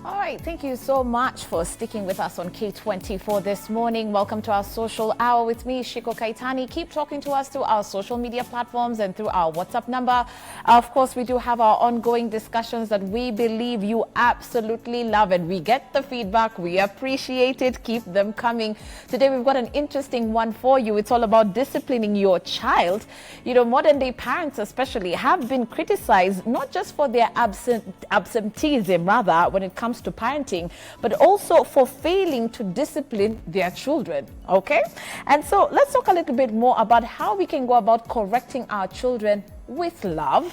All right, thank you so much for sticking with us on K24 this morning. Welcome to our social hour with me, Shiko Kaitani. Keep talking to us through our social media platforms and through our WhatsApp number. Of course, we do have our ongoing discussions that we believe you absolutely love, and we get the feedback. We appreciate it. Keep them coming. Today, we've got an interesting one for you. It's all about disciplining your child. You know, modern day parents especially have been criticized, not just for their absenteeism, rather, when it comes to parenting, but also for failing to discipline their children. Okay, and so let's talk a little bit more about how we can go about correcting our children with love.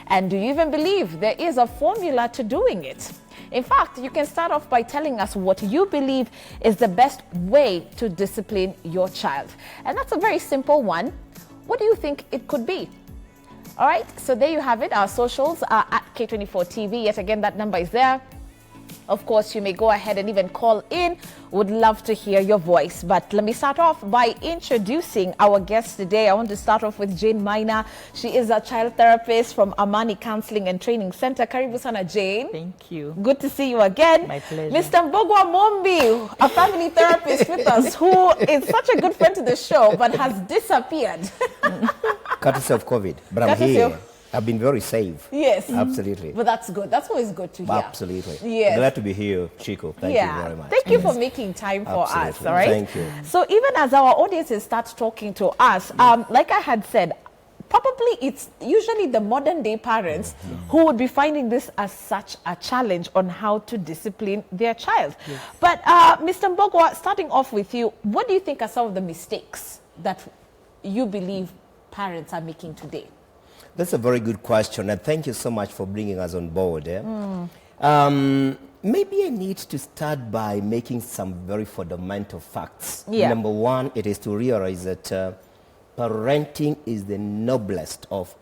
And do you even believe there is a formula to doing it? In fact, you can start off by telling us what you believe is the best way to discipline your child, and that's a very simple one. What do you think it could be? All right, so there you have it. Our socials are at K24 TV. Yet again, that number is there. Of course, you may go ahead and even call in. Would love to hear your voice. But let me start off by introducing our guest today. I want to start off with Jane Minor. She is a child therapist from Amani Counseling and Training Center. Karibu sana, Jane. Thank you. Good to see you again. My pleasure. Mr. Mbugua Mumbi, a family therapist with us, who is such a good friend to the show, but has disappeared. Courtesy of COVID, but I'm here. I've been very safe. Yes. Absolutely. But that's good. That's always good to hear. Absolutely. Yes. Glad to be here, Chico. Thank you very much. Thank you for making time for us. All right. Thank you. So even as our audiences start talking to us, like I had said, probably it's usually the modern day parents who would be finding this as such a challenge on how to discipline their child. Yes. But Mr. Mbugua, starting off with you, what do you think are some of the mistakes that you believe parents are making today? That's a very good question, and thank you so much for bringing us on board. Maybe I need to start by making some very fundamental facts. Number one, it is to realize that parenting is the noblest of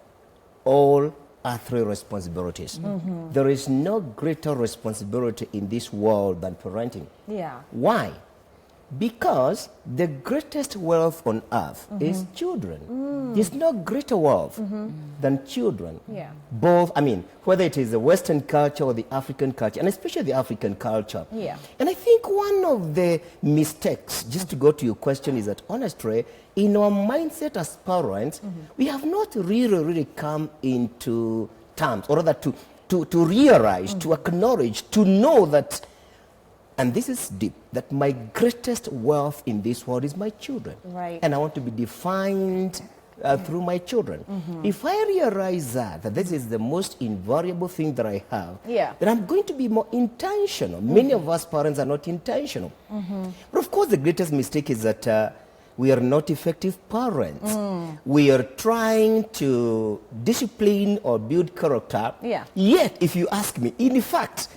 all earthly responsibilities. There is no greater responsibility in this world than parenting. Why? Because the greatest wealth on earth is children. There's no greater wealth than children. Both, I mean, whether it is the Western culture or the African culture, and especially the African culture. And I think one of the mistakes, just to go to your question, is that honestly, in our mindset as parents, we have not really come into terms, or rather to realize, to acknowledge, to know that, and this is deep, that my greatest wealth in this world is my children. And I want to be defined through my children. If I realize that this is the most invaluable thing that I have, then I'm going to be more intentional. Many of us parents are not intentional. But of course, the greatest mistake is that we are not effective parents. We are trying to discipline or build character. Yet, if you ask me, in fact,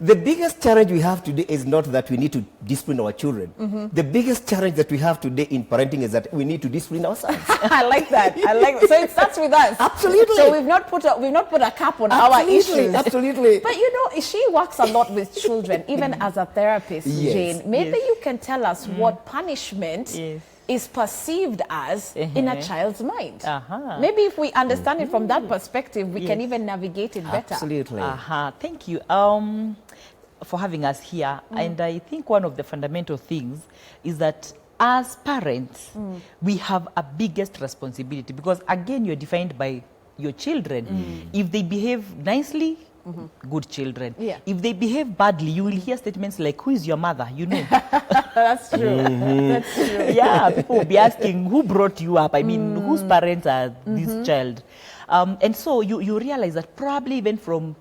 the biggest challenge we have today is not that we need to discipline our children. The biggest challenge that we have today in parenting is that we need to discipline ourselves. I like that. I like that. So it starts with us. Absolutely. So we've not put a cap on our issues. Absolutely. But you know, she works a lot with children, even as a therapist, Jane. Maybe you can tell us what punishment is perceived as in a child's mind. Maybe if we understand it from that perspective, we can even navigate it better. Absolutely. Thank you for having us here. And I think one of the fundamental things is that as parents, we have a biggest responsibility, because again, you're defined by your children. If they behave nicely, good children. If they behave badly, you will hear statements like, "Who is your mother?" You know. That's true. That's true. People will be asking, who brought you up? I mean, whose parents are this child? And so you realize that probably even from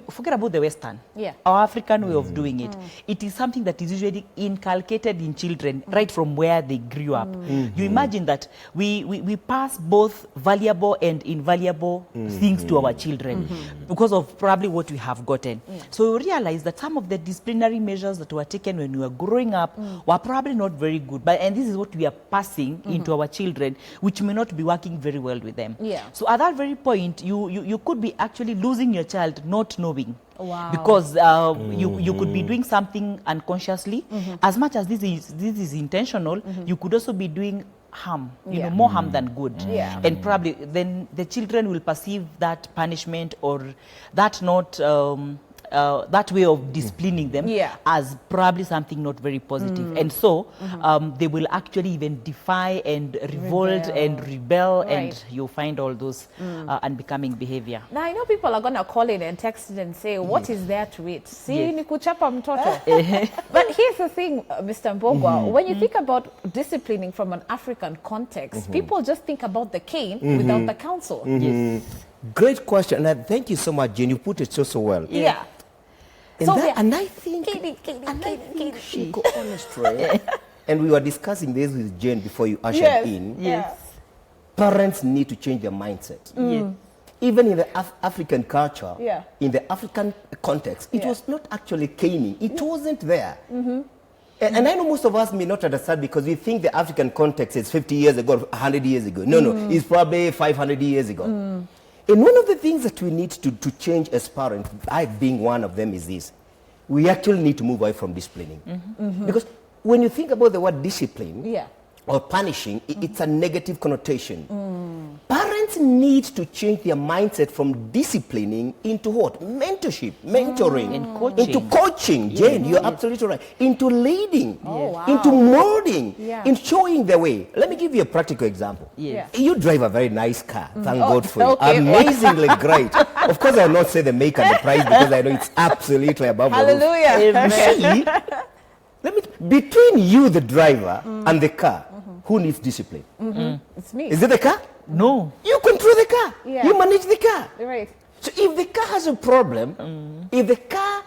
forget about the Western, our African way of doing it. It is something that is usually inculcated in children right from where they grew up. You imagine that we pass both valuable and invaluable things to our children because of probably what we have gotten. So we realize that some of the disciplinary measures that were taken when we were growing up were probably not very good. And this is what we are passing into our children, which may not be working very well with them. So at that very point, you could be actually losing your child not knowing. Because you could be doing something unconsciously. As much as this is intentional, you could also be doing harm, you know, more harm than good. And probably then the children will perceive that punishment or that not that way of disciplining them as probably something not very positive. And so they will actually even defy and revolt and rebel, and you'll find all those unbecoming behavior. Now, I know people are going to call in and text in and say, what is there to it? See, ni kuchapa mtoto. But here's the thing, Mr. Mbugua, when you think about disciplining from an African context, people just think about the cane without the counsel. Great question, and thank you so much, Jane. You put it so well. Yeah. And, so and I think she go on astray. And we were discussing this with Jane before you ushered in. Yes. Parents need to change their mindset. Even in the African culture, in the African context, it was not actually caning. It wasn't there. And I know most of us may not understand because we think the African context is 50 years ago, 100 years ago. No, it's probably 500 years ago. And one of the things that we need to change as parents, I being one of them, is this. We actually need to move away from disciplining. Because when you think about the word discipline or punishing, it's a negative connotation. Parents need to change their mindset from disciplining into what? Mentorship, mentoring, and coaching. Into coaching. Jane, you're absolutely right. Into leading, into molding, in showing the way. Let me give you a practical example. You drive a very nice car. Thank God for you. Amazingly great. Of course, I will not say the make and the price because I know it's absolutely above the roof. Hallelujah. Between you, the driver, and the car, who needs discipline? It's me. Is it the car? No. You control the car. You manage the car. Right. So if the car has a problem, if the car,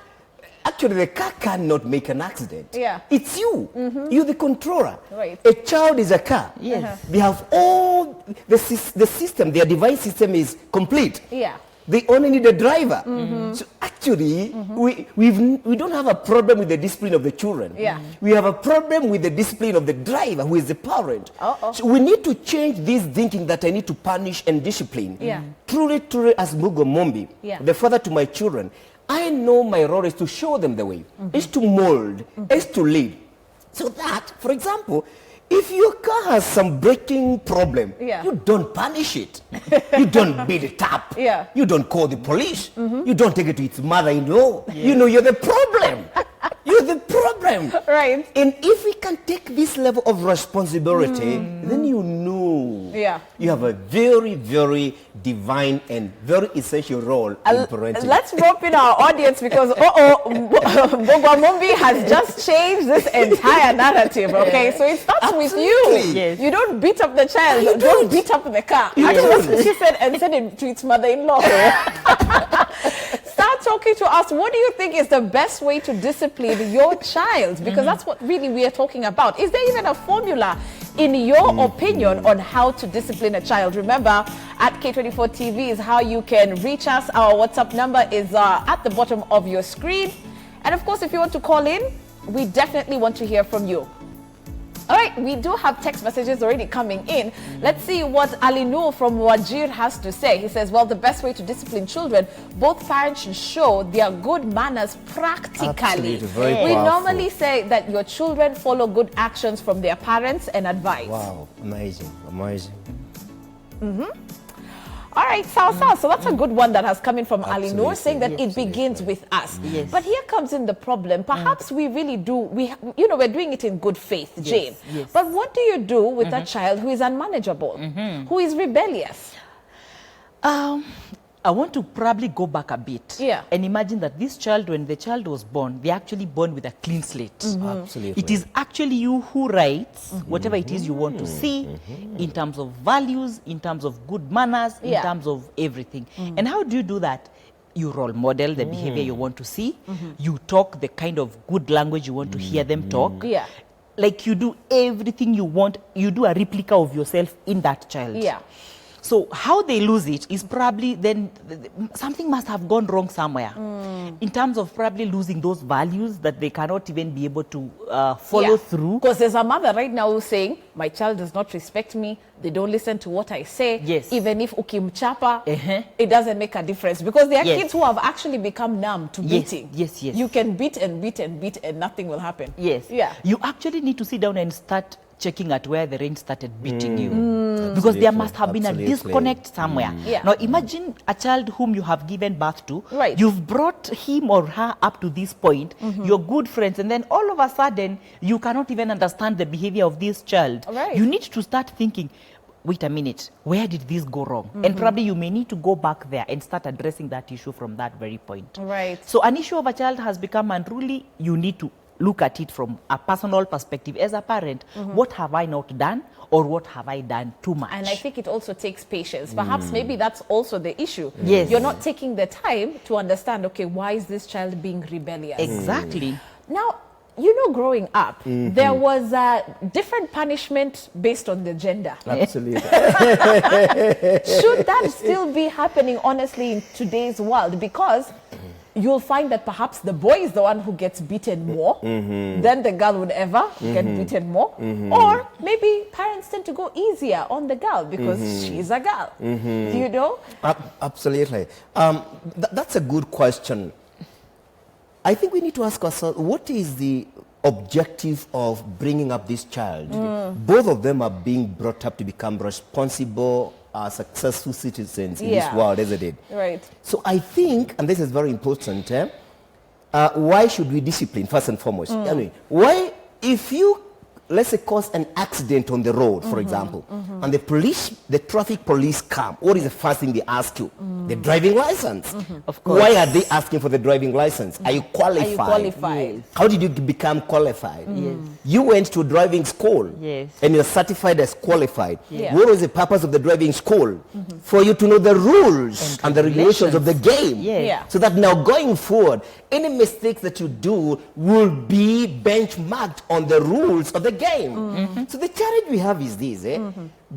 actually the car cannot make an accident. It's you. You're the controller. Right. A child is a car. They have all, the system, their device system is complete. They only need a driver. So actually, we don't have a problem with the discipline of the children. We have a problem with the discipline of the driver, who is the parent. So we need to change this thinking that I need to punish and discipline. Truly, as Mbugua Mumbi, the father to my children, I know my role is to show them the way, is to mold, is to lead. So that, for example, if your car has some braking problem, you don't punish it. You don't beat it up. You don't call the police. You don't take it to its mother-in-law. You know you're the problem. You're the problem. Right. And if we can take this level of responsibility, then you know you have a very, very divine and very essential role in parenting. Let's rope in our audience because, Mbugua Mumbi has just changed this entire narrative, okay? So it starts with you. You don't beat up the child. Don't beat up the car. That's what she said, and send it to its mother-in-law. Start talking to us. What do you think is the best way to discipline your child? Because that's what really we are talking about. Is there even a formula, in your opinion, on how to discipline a child? Remember, at K24 TV is how you can reach us. Our WhatsApp number is at the bottom of your screen. And of course, if you want to call in, we definitely want to hear from you. All right, we do have text messages already coming in. Let's see what Ali Noor from Wajir has to say. He says, well, the best way to discipline children, both parents should show their good manners practically. We normally say that your children follow good actions from their parents and advice. Wow, amazing, amazing. All right, so that's a good one that has come in from Ali Noor, saying that it begins with us. But here comes in the problem. Perhaps we really do, we're doing it in good faith, Jane. But what do you do with a child who is unmanageable, who is rebellious? I want to probably go back a bit and imagine that this child, when the child was born, they're actually born with a clean slate. Absolutely. It is actually you who writes whatever it is you want to see in terms of values, in terms of good manners, in terms of everything. And how do you do that? You role model the behavior you want to see. You talk the kind of good language you want to hear them talk. Like you do everything you want. You do a replica of yourself in that child. So how they lose it is probably then something must have gone wrong somewhere in terms of probably losing those values that they cannot even be able to follow through. Because there's a mother right now who's saying, my child does not respect me. They don't listen to what I say. Even if ukimchapa, it doesn't make a difference. Because there are kids who have actually become numb to beating. You can beat and beat and beat and nothing will happen. You actually need to sit down and start checking at where the rain started beating you. Because there must have been a disconnect somewhere. Now imagine a child whom you have given birth to. You've brought him or her up to this point. You're good friends, and then all of a sudden you cannot even understand the behavior of this child. You need to start thinking, wait a minute, where did this go wrong? And probably you may need to go back there and start addressing that issue from that very point. So an issue of a child has become unruly. You need to look at it from a personal perspective as a parent. What have I not done, or what have I done too much? And I think it also takes patience. Perhaps maybe that's also the issue. You're not taking the time to understand, okay, why is this child being rebellious? Exactly. Now, you know, growing up, there was a different punishment based on the gender. Absolutely. Should that still be happening, honestly, in today's world? Because you'll find that perhaps the boy is the one who gets beaten more than the girl would ever get beaten more. Or maybe parents tend to go easier on the girl because she's a girl. Do you know? Absolutely. That's a good question. I think we need to ask ourselves, what is the objective of bringing up this child? Both of them are being brought up to become responsible, successful citizens in this world, isn't it? So I think, and this is very important, why should we discipline, first and foremost? I mean, why, if you, let's say, cause an accident on the road, for example, and the traffic police come, what is the first thing they ask you? The driving license. Of course. Why are they asking for the driving license? Are you qualified? Are you qualified? How did you become qualified? You went to driving school, and you're certified as qualified. What was the purpose of the driving school? For you to know the rules and the regulations of the game. So that now going forward, any mistakes that you do will be benchmarked on the rules of the game. So the challenge we have is this,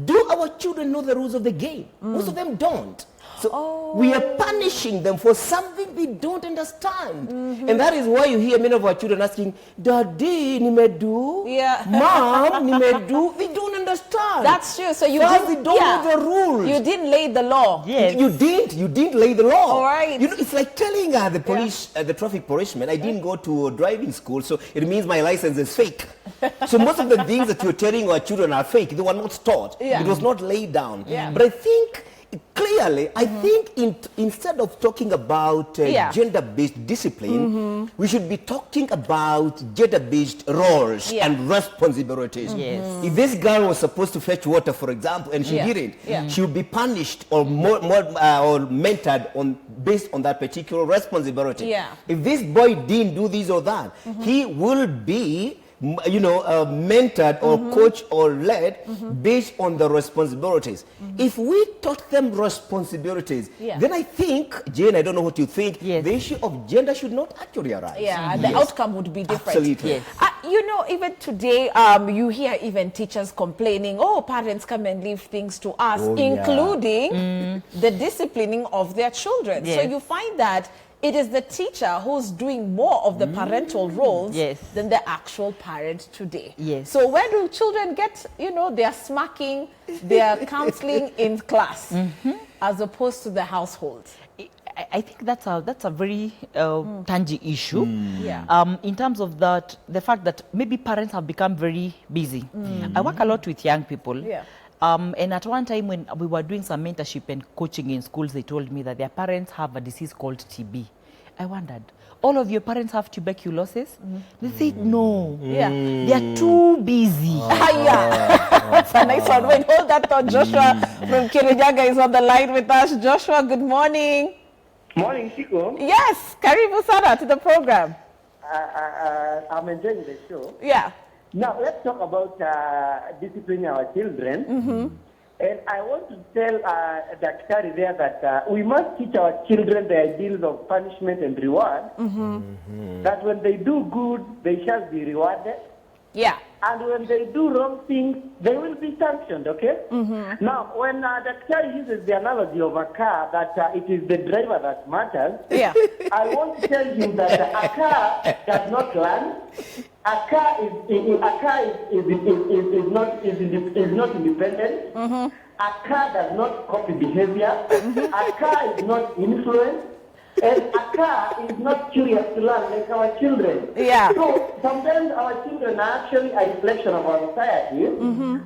do our children know the rules of the game? Most of them don't. So we are punishing them for something they don't understand. And that is why you hear many of our children asking, Daddy, nimedu? Mom, nimedu? They don't understand. That's true. So you don't know the rules. You didn't lay the law. You didn't lay the law. All right. You know, it's like telling the police, the traffic policeman, I didn't go to driving school, so it means my license is fake. So most of the things that you're telling our children are fake. They were not taught. It was not laid down. But I think clearly, I think instead of talking about gender-based discipline, we should be talking about gender-based roles and responsibilities. If this girl was supposed to fetch water, for example, and she didn't, she would be punished or or mentored based on that particular responsibility. If this boy didn't do this or that, he will be mentored or coached or led based on the responsibilities. If we taught them responsibilities, then I think, Jane, I don't know what you think, the issue of gender should not actually arise. The outcome would be different. Absolutely. You know, even today, you hear even teachers complaining, parents come and leave things to us, including the disciplining of their children. So you find that it is the teacher who's doing more of the parental roles than the actual parent today. So where do children get, their smacking, their counseling in class as opposed to the household? I think that's a very tangy issue. In terms of that, the fact that maybe parents have become very busy. I work a lot with young people. And at one time when we were doing some mentorship and coaching in schools, they told me that their parents have a disease called TB. I wondered, all of your parents have tuberculosis? They said, no. They are too busy. That's a nice one. Wait, hold that thought. Joshua from Kirijaga is on the line with us. Joshua, good morning. Morning, Chico. Yes, karibu sana to the program. I'm enjoying the show. Now, let's talk about disciplining our children. And I want to tell Daktari there that we must teach our children the ideals of punishment and reward. That when they do good, they shall be rewarded. And when they do wrong things, they will be sanctioned, okay? Now, when Daktari uses the analogy of a car, that it is the driver that matters, I want to tell him that a car does not learn. A car is not independent. A car does not copy behavior. A car is not influenced. And a car is not curious to learn like our children. Yeah. So sometimes our children are actually a reflection of our society.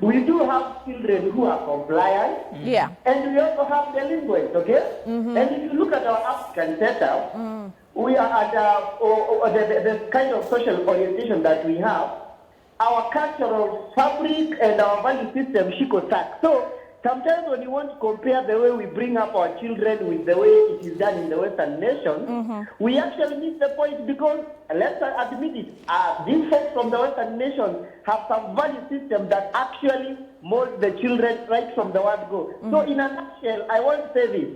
We do have children who are compliant. Yeah. And we also have delinquents, okay? And if you look at our African setup, we are at the kind of social orientation that we have. Our cultural fabric and our value system, shiko tak. So sometimes when you want to compare the way we bring up our children with the way it is done in the Western nations, we actually miss the point because, let's admit it, these folks from the Western nations have some value system that actually mold the children right from the word go. So in a nutshell, I want to say this,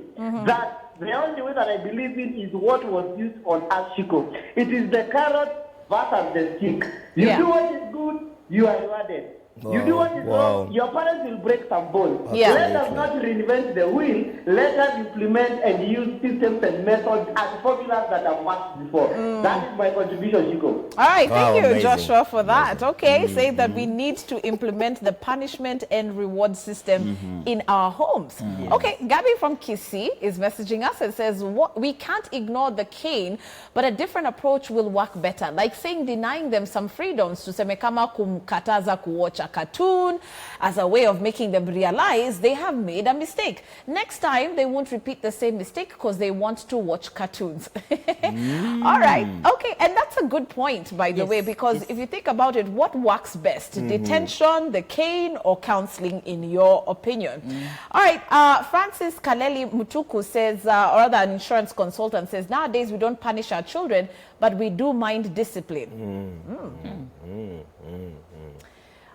that the only way that I believe in is what was used on us, Shiko. It is the carrot versus the stick. You do what is good, you are rewarded. Wow. You do what is wrong, your parents will break some bones. Yeah. Let us not reinvent the wheel. Let us implement and use systems and methods and formulas that have worked before. That is my contribution, Chico. All right, Wow, thank you, amazing. Joshua, for that. Okay, say that we need to implement the punishment and reward system in our homes. Okay, Gabby from Kisii is messaging us and says, we can't ignore the cane, but a different approach will work better. Like saying denying them some freedoms, tuseme kama kumkataza kuwatch a cartoon as a way of making them realize they have made a mistake. Next time, they won't repeat the same mistake because they want to watch cartoons. All right. Okay. And that's a good point, by the way, because if you think about it, what works best? Detention, the cane, or counseling, in your opinion? All right. Francis Kaleli Mutuku says, or rather an insurance consultant says, nowadays we don't punish our children, but we do mind discipline.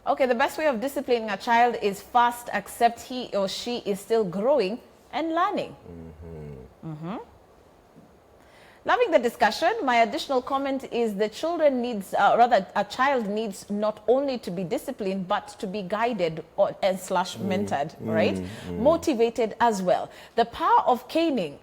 Okay, the best way of disciplining a child is first accept he or she is still growing and learning. Loving the discussion. My additional comment is the children needs, rather a child needs not only to be disciplined, but to be guided and slash mentored, right? Motivated as well. The power of caning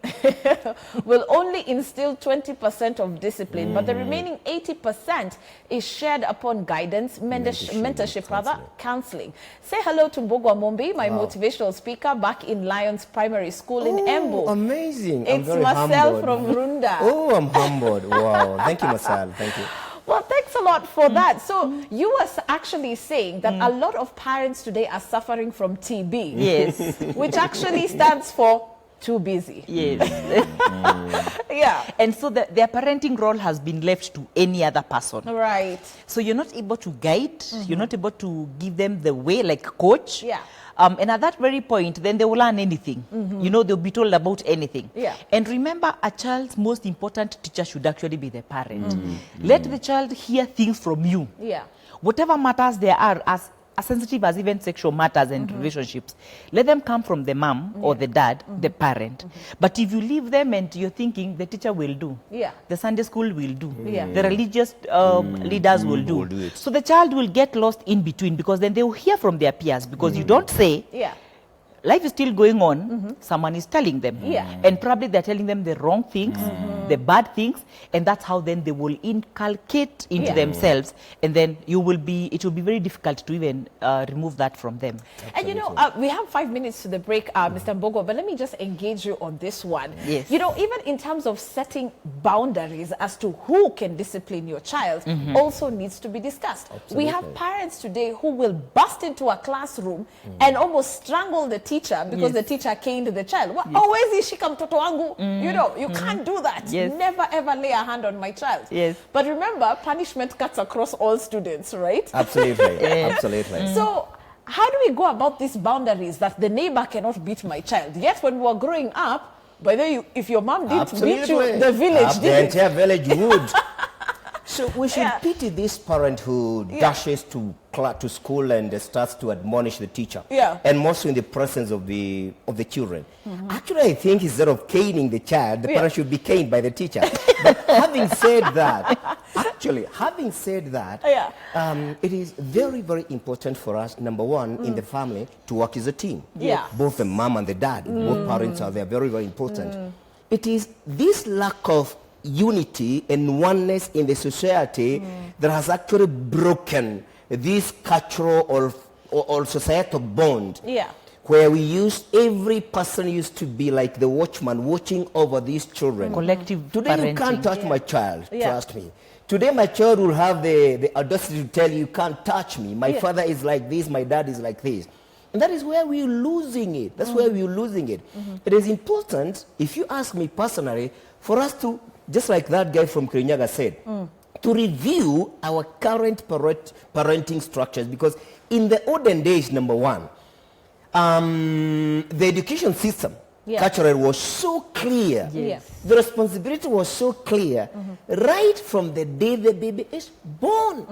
will only instill 20% of discipline, but the remaining 80% is shared upon guidance, mentorship rather, counseling. Say hello to Mbugua Mumbi, my motivational speaker back in Lions Primary School in Embu. Amazing. It's Marcel from Runda. Oh, I'm humbled. Wow. Thank you, Marcel. Thank you. Well, thanks a lot for that. So you were actually saying that a lot of parents today are suffering from TB. Yes. Which actually stands for too busy. Yes. Yeah. And so their parenting role has been left to any other person. Right. So you're not able to guide, you're not able to give them the way, like coach. Yeah. And at that very point, then they will learn anything. You know, they'll be told about anything. Yeah. And remember, a child's most important teacher should actually be the parent. Let the child hear things from you. Yeah. Whatever matters there are, as sensitive as even sexual matters and relationships, let them come from the mom or the dad, the parent. But if you leave them and you're thinking the teacher will do, the Sunday school will do, the religious leaders will do. it. So the child will get lost in between, because then they will hear from their peers, because you don't say, life is still going on, someone is telling them. And probably they're telling them the wrong things, the bad things, and that's how then they will inculcate into themselves, and then it will be very difficult to even remove that from them. Absolutely. And you know, we have 5 minutes to the break, Mr. Mbugua, but let me just engage you on this one. Yes. You know, even in terms of setting boundaries as to who can discipline your child also needs to be discussed. Absolutely. We have parents today who will bust into a classroom and almost strangle the teacher because the teacher caned the child. Always shika mtoto wangu. You know, you can't do that. Never ever lay a hand on my child. But remember, punishment cuts across all students, right? Absolutely. Absolutely. So how do we go about these boundaries that the neighbor cannot beat my child? Yet when we were growing up, by the way, if your mom didn't beat you, the village did. The entire village would. So we should Yeah. pity this parent who dashes to school and starts to admonish the teacher. Yeah. And mostly in the presence of the children. Actually, I think instead of caning the child, the parent should be caned by the teacher. But having said that, it is very, very important for us, number one, in the family, to work as a team. Yeah. Both the mom and the dad, both parents are there, very, very important. It is this lack of unity and oneness in the society that has actually broken this cultural or societal bond where every person used to be like the watchman watching over these children. Collective Today parenting. you can't touch my child, trust me. Today my child will have the audacity to tell you can't touch me. My father is like this, my dad is like this. And that is where we're losing it. That's where we're losing it. It is important, if you ask me personally, for us to, just like that guy from Kirinyaga said, to review our current parenting structures. Because in the olden days, number one, the education system culturally was so clear. The responsibility was so clear. Right from the day the baby is born.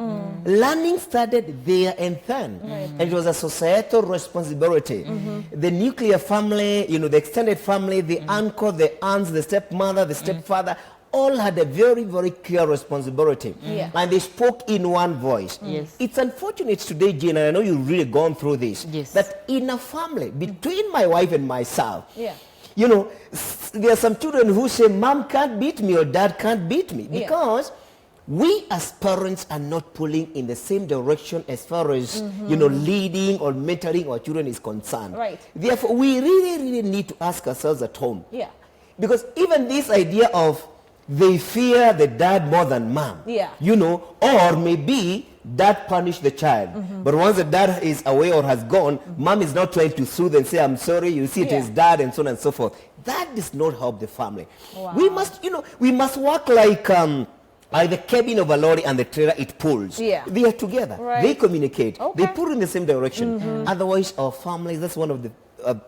Learning started there and then. And it was a societal responsibility. The nuclear family, the extended family, the uncle, the aunts, the stepmother, the stepfather, all had a very, very clear responsibility. And they spoke in one voice. It's unfortunate today, Jane, and I know you've really gone through this, that in a family, between my wife and myself, there are some children who say, Mom can't beat me or Dad can't beat me. Because we as parents are not pulling in the same direction as far as, leading or mentoring our children is concerned. Therefore, we really, really need to ask ourselves at home. Because even this idea of they fear the dad more than mom, or maybe dad punish the child. But once the dad is away or has gone, mom is not trying to soothe and say, I'm sorry, you see it is dad, and so on and so forth. That does not help the family. We must, we must work like the cabin of a lorry and the trailer it pulls. They are together. They communicate. They pull in the same direction. Otherwise, our families, that's one of the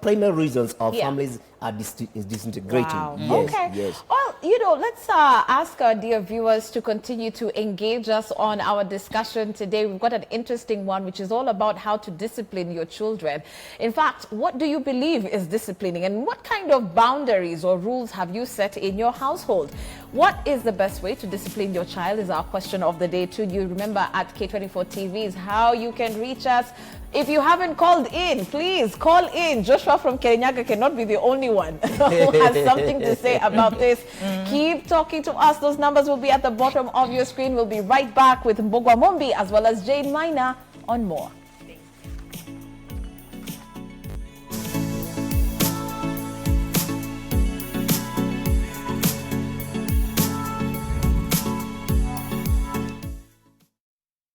primary reasons our families are disintegrating. Well, let's ask our dear viewers to continue to engage us on our discussion today. We've got an interesting one, which is all about how to discipline your children. In fact, what do you believe is disciplining, and what kind of boundaries or rules have you set in your household? What is the best way to discipline your child is our question of the day too. You remember at K24 TV is how you can reach us. If you haven't called in, please call in. Joshua from Kirinyaga cannot be the only one who has something to say about this. Keep talking to us. Those numbers will be at the bottom of your screen. We'll be right back with Mbugua Mumbi as well as Jane Minor on more.